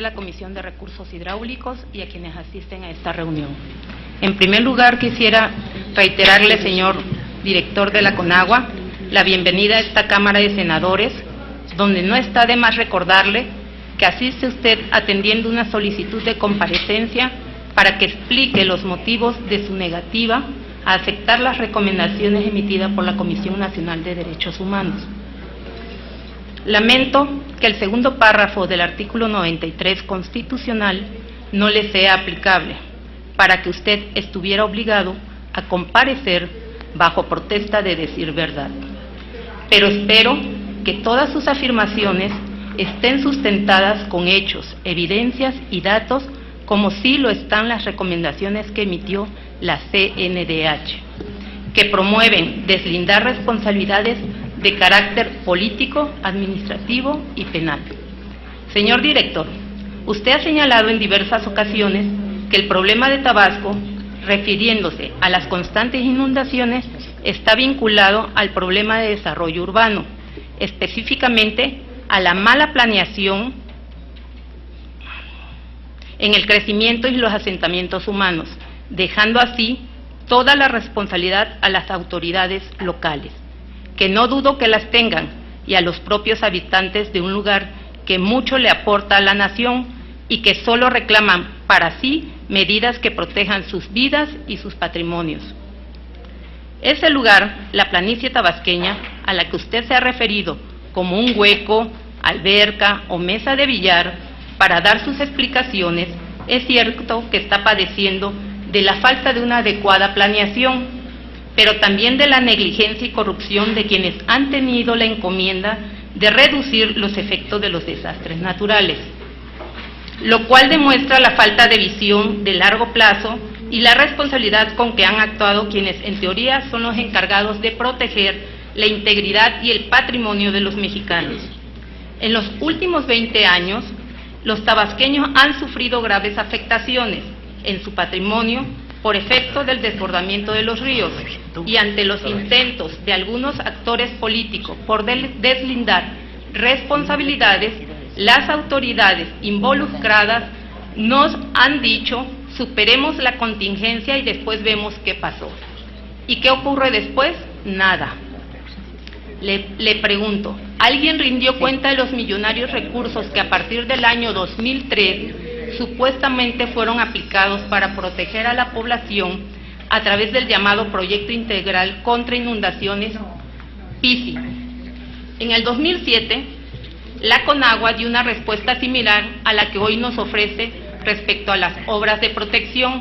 de la Comisión de Recursos Hidráulicos y a quienes asisten a esta reunión. En primer lugar, quisiera reiterarle, señor director de la CONAGUA, la bienvenida a esta Cámara de Senadores, donde no está de más recordarle que asiste usted atendiendo una solicitud de comparecencia para que explique los motivos de su negativa a aceptar las recomendaciones emitidas por la Comisión Nacional de Derechos Humanos. Lamento que el segundo párrafo del artículo 93 constitucional no le sea aplicable, para que usted estuviera obligado a comparecer bajo protesta de decir verdad. Pero espero que todas sus afirmaciones estén sustentadas con hechos, evidencias y datos, como sí lo están las recomendaciones que emitió la CNDH, que promueven deslindar responsabilidades de carácter político, administrativo y penal. Señor director, usted ha señalado en diversas ocasiones que el problema de Tabasco, refiriéndose a las constantes inundaciones, está vinculado al problema de desarrollo urbano, específicamente a la mala planeación en el crecimiento y los asentamientos humanos, dejando así toda la responsabilidad a las autoridades locales, que no dudo que las tengan, y a los propios habitantes de un lugar que mucho le aporta a la nación y que solo reclaman para sí medidas que protejan sus vidas y sus patrimonios. Ese lugar, la planicie tabasqueña, a la que usted se ha referido como un hueco, alberca o mesa de billar, para dar sus explicaciones, es cierto que está padeciendo de la falta de una adecuada planeación, pero también de la negligencia y corrupción de quienes han tenido la encomienda de reducir los efectos de los desastres naturales, lo cual demuestra la falta de visión de largo plazo y la responsabilidad con que han actuado quienes en teoría son los encargados de proteger la integridad y el patrimonio de los mexicanos. En los últimos 20 años, los tabasqueños han sufrido graves afectaciones en su patrimonio por efecto del desbordamiento de los ríos, y ante los intentos de algunos actores políticos por deslindar responsabilidades, las autoridades involucradas nos han dicho: superemos la contingencia y después vemos qué pasó. ¿Y qué ocurre después? Nada. Le pregunto, ¿alguien rindió cuenta de los millonarios recursos que a partir del año 2003 supuestamente fueron aplicados para proteger a la población a través del llamado Proyecto Integral contra Inundaciones, PICI? En el 2007, la CONAGUA dio una respuesta similar a la que hoy nos ofrece respecto a las obras de protección.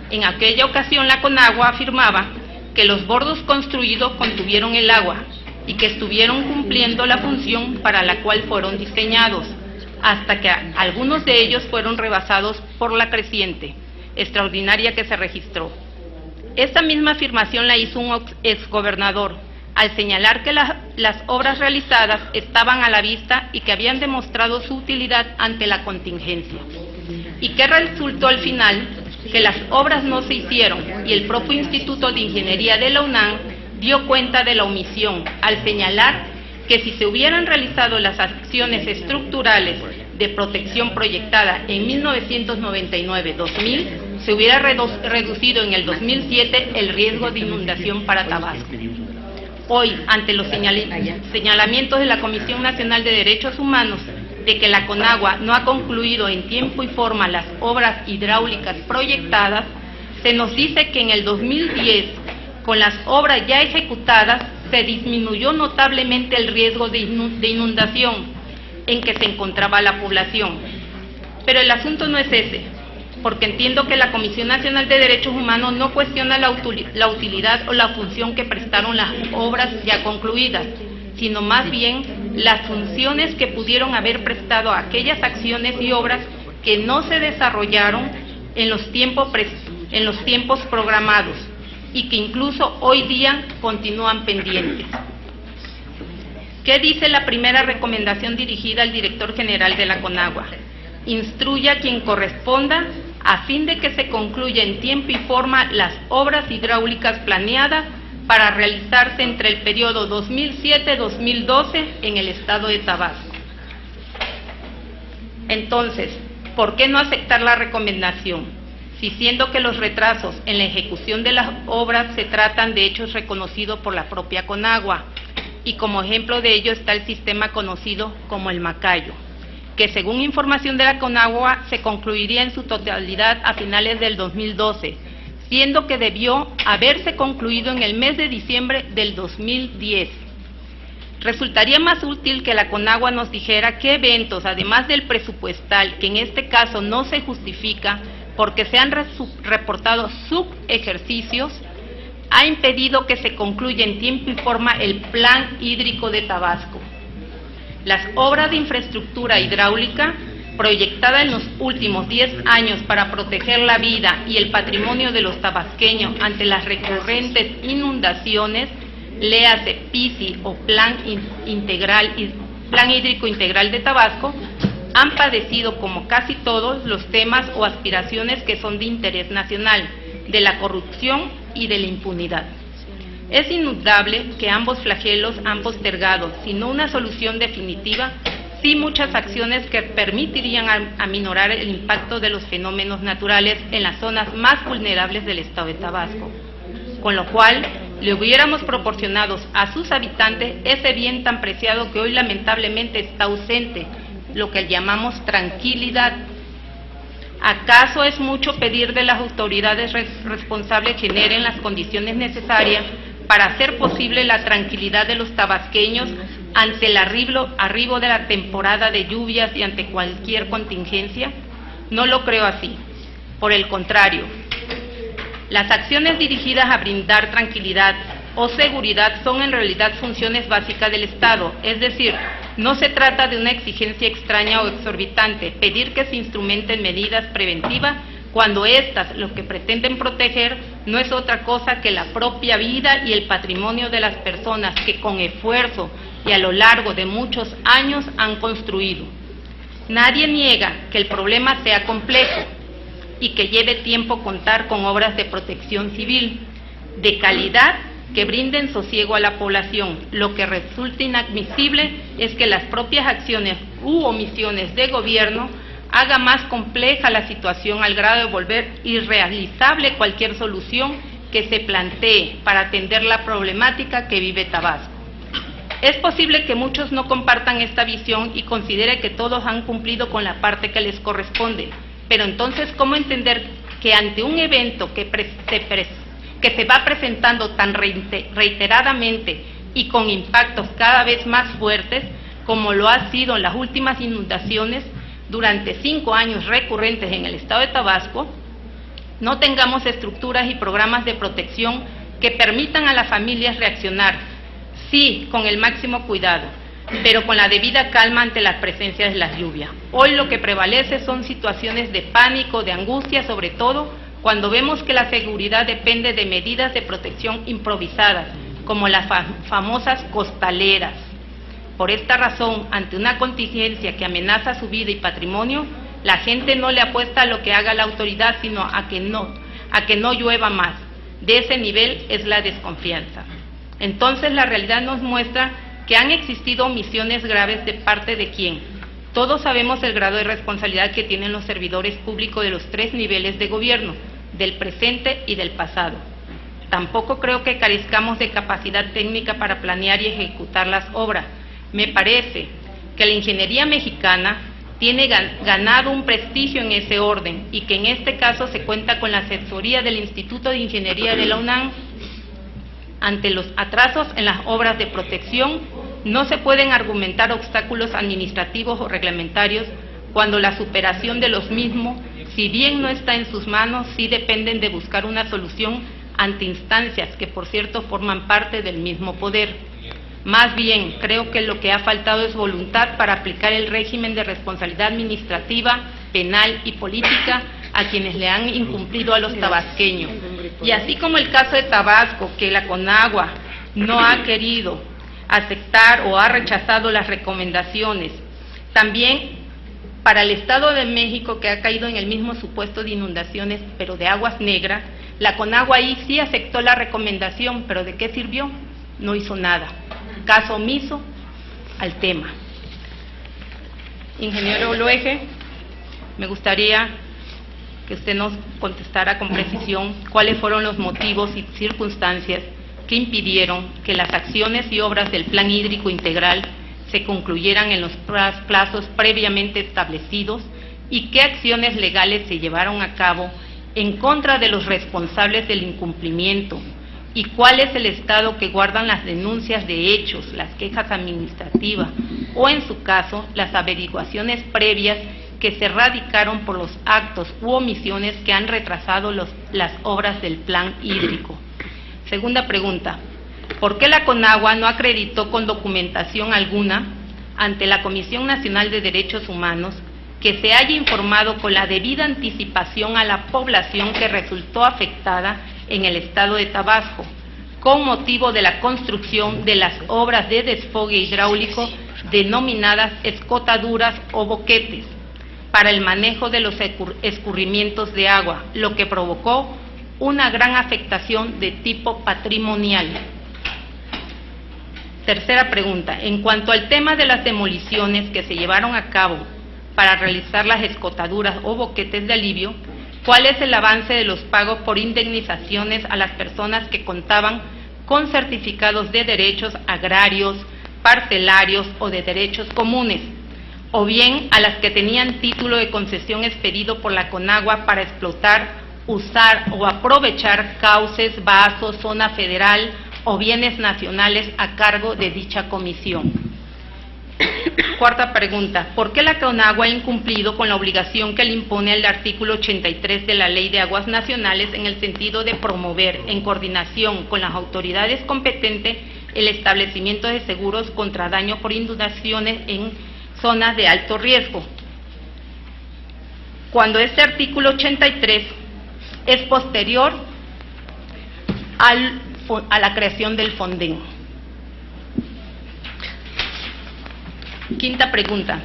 En aquella ocasión, la CONAGUA afirmaba que los bordos construidos contuvieron el agua y que estuvieron cumpliendo la función para la cual fueron diseñados, hasta que algunos de ellos fueron rebasados por la creciente extraordinaria que se registró. Esta misma afirmación la hizo un exgobernador, al señalar que las obras realizadas estaban a la vista y que habían demostrado su utilidad ante la contingencia. ¿Y qué resultó al final? Que las obras no se hicieron, y el propio Instituto de Ingeniería de la UNAM dio cuenta de la omisión, al señalar que si se hubieran realizado las acciones estructurales de protección proyectada en 1999-2000, se hubiera reducido en el 2007 el riesgo de inundación para Tabasco. Hoy, ante los señalamientos de la Comisión Nacional de Derechos Humanos de que la CONAGUA no ha concluido en tiempo y forma las obras hidráulicas proyectadas, se nos dice que en el 2010, con las obras ya ejecutadas, se disminuyó notablemente el riesgo de inundación en que se encontraba la población. Pero el asunto no es ese, porque entiendo que la Comisión Nacional de Derechos Humanos no cuestiona la utilidad o la función que prestaron las obras ya concluidas, sino más bien las funciones que pudieron haber prestado a aquellas acciones y obras que no se desarrollaron en los tiempos programados y que incluso hoy día continúan pendientes. ¿Qué dice la primera recomendación dirigida al director general de la CONAGUA? Instruya a quien corresponda a fin de que se concluya en tiempo y forma las obras hidráulicas planeadas para realizarse entre el periodo 2007-2012 en el estado de Tabasco. Entonces, ¿por qué no aceptar la recomendación? Si siendo que los retrasos en la ejecución de las obras se tratan de hechos reconocidos por la propia Conagua, y como ejemplo de ello está el sistema conocido como el Macayo, que según información de la Conagua se concluiría en su totalidad a finales del 2012, siendo que debió haberse concluido en el mes de diciembre del 2010. Resultaría más útil que la Conagua nos dijera qué eventos, además del presupuestal, que en este caso no se justifica porque se han reportado subejercicios, ha impedido que se concluya en tiempo y forma el Plan Hídrico de Tabasco. Las obras de infraestructura hidráulica proyectada en los últimos 10 años para proteger la vida y el patrimonio de los tabasqueños ante las recurrentes inundaciones, léase PISI o Plan Hídrico Integral de Tabasco, han padecido, como casi todos, los temas o aspiraciones que son de interés nacional, de la corrupción y de la impunidad. Es indudable que ambos flagelos han postergado, si no una solución definitiva, sí muchas acciones que permitirían aminorar el impacto de los fenómenos naturales en las zonas más vulnerables del estado de Tabasco, con lo cual le hubiéramos proporcionado a sus habitantes ese bien tan preciado que hoy lamentablemente está ausente, lo que llamamos tranquilidad. ¿Acaso es mucho pedir de las autoridades responsables que generen las condiciones necesarias para hacer posible la tranquilidad de los tabasqueños ante el arribo de la temporada de lluvias y ante cualquier contingencia? No lo creo así. Por el contrario, las acciones dirigidas a brindar tranquilidad o seguridad son en realidad funciones básicas del Estado, es decir, no se trata de una exigencia extraña o exorbitante, pedir que se instrumenten medidas preventivas cuando éstas lo que pretenden proteger no es otra cosa que la propia vida y el patrimonio de las personas que con esfuerzo y a lo largo de muchos años han construido. Nadie niega que el problema sea complejo y que lleve tiempo contar con obras de protección civil, de calidad, que brinden sosiego a la población. Lo que resulta inadmisible es que las propias acciones u omisiones de gobierno haga más compleja la situación al grado de volver irrealizable cualquier solución que se plantee para atender la problemática que vive Tabasco. Es posible que muchos no compartan esta visión y considere que todos han cumplido con la parte que les corresponde, pero entonces, ¿cómo entender que ante un evento que se va presentando tan reiteradamente y con impactos cada vez más fuertes, como lo ha sido en las últimas inundaciones durante 5 años recurrentes en el estado de Tabasco, no tengamos estructuras y programas de protección que permitan a las familias reaccionar, sí, con el máximo cuidado, pero con la debida calma ante la presencia de las lluvias? Hoy lo que prevalece son situaciones de pánico, de angustia, sobre todo cuando vemos que la seguridad depende de medidas de protección improvisadas, como las famosas costaleras. Por esta razón, ante una contingencia que amenaza su vida y patrimonio, la gente no le apuesta a lo que haga la autoridad, sino a que no llueva más. De ese nivel es la desconfianza. Entonces, la realidad nos muestra que han existido omisiones graves de parte de quién. Todos sabemos el grado de responsabilidad que tienen los servidores públicos de los 3 niveles de gobierno, del presente y del pasado. Tampoco creo que carezcamos de capacidad técnica para planear y ejecutar las obras. Me parece que la ingeniería mexicana tiene ganado un prestigio en ese orden y que en este caso se cuenta con la asesoría del Instituto de Ingeniería de la UNAM. Ante los atrasos en las obras de protección, no se pueden argumentar obstáculos administrativos o reglamentarios cuando la superación de los mismos, si bien no está en sus manos, sí dependen de buscar una solución ante instancias que, por cierto, forman parte del mismo poder. Más bien, creo que lo que ha faltado es voluntad para aplicar el régimen de responsabilidad administrativa, penal y política a quienes le han incumplido a los tabasqueños. Y así como el caso de Tabasco, que la Conagua no ha querido aceptar o ha rechazado las recomendaciones, también para el Estado de México, que ha caído en el mismo supuesto de inundaciones, pero de aguas negras, la Conagua ahí sí aceptó la recomendación, pero ¿de qué sirvió? No hizo nada. Caso omiso al tema. Ingeniero Loeje, me gustaría que usted nos contestara con precisión cuáles fueron los motivos y circunstancias que impidieron que las acciones y obras del Plan Hídrico Integral se concluyeran en los plazos previamente establecidos y qué acciones legales se llevaron a cabo en contra de los responsables del incumplimiento y cuál es el estado que guardan las denuncias de hechos, las quejas administrativas o, en su caso, las averiguaciones previas que se radicaron por los actos u omisiones que han retrasado las obras del plan hídrico. Segunda pregunta, ¿por qué la CONAGUA no acreditó con documentación alguna ante la Comisión Nacional de Derechos Humanos que se haya informado con la debida anticipación a la población que resultó afectada en el estado de Tabasco, con motivo de la construcción de las obras de desfogue hidráulico denominadas escotaduras o boquetes, para el manejo de los escurrimientos de agua, lo que provocó una gran afectación de tipo patrimonial? Tercera pregunta, en cuanto al tema de las demoliciones que se llevaron a cabo para realizar las escotaduras o boquetes de alivio, ¿cuál es el avance de los pagos por indemnizaciones a las personas que contaban con certificados de derechos agrarios, parcelarios o de derechos comunes, o bien a las que tenían título de concesión expedido por la CONAGUA para explotar, usar o aprovechar cauces, vasos, zona federal o bienes nacionales a cargo de dicha comisión? Cuarta pregunta, ¿por qué la CONAGUA ha incumplido con la obligación que le impone el artículo 83 de la Ley de Aguas Nacionales en el sentido de promover, en coordinación con las autoridades competentes, el establecimiento de seguros contra daño por inundaciones en zonas de alto riesgo, cuando este artículo 83 es posterior a la creación del FONDEN? Quinta pregunta,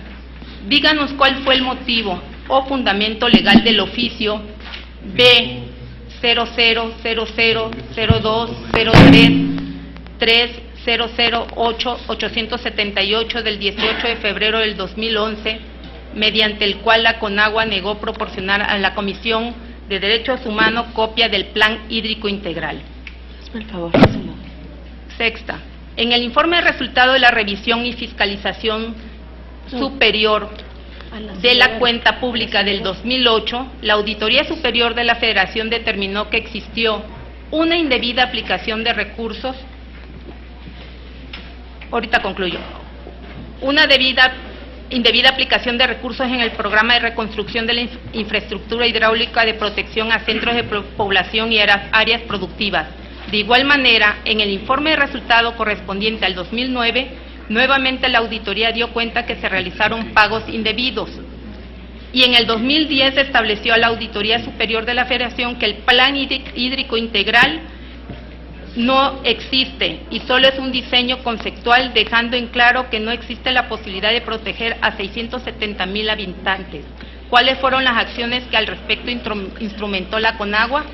díganos cuál fue el motivo o fundamento legal del oficio B000002033008-878 del 18 de febrero del 2011, mediante el cual la CONAGUA negó proporcionar a la Comisión de Derechos Humanos copia del Plan Hídrico Integral. Por favor. Sexta, en el informe de resultado de la revisión y fiscalización superior de la cuenta pública del 2008, la Auditoría Superior de la Federación determinó que existió una indebida aplicación de recursos, ahorita concluyo, una indebida aplicación de recursos en el programa de reconstrucción de la infraestructura hidráulica de protección a centros de población y áreas productivas. De igual manera, en el informe de resultado correspondiente al 2009, nuevamente la auditoría dio cuenta que se realizaron pagos indebidos. Y en el 2010 estableció a la Auditoría Superior de la Federación que el Plan Hídrico Integral no existe y solo es un diseño conceptual, dejando en claro que no existe la posibilidad de proteger a 670,000 habitantes. ¿Cuáles fueron las acciones que al respecto instrumentó la CONAGUA?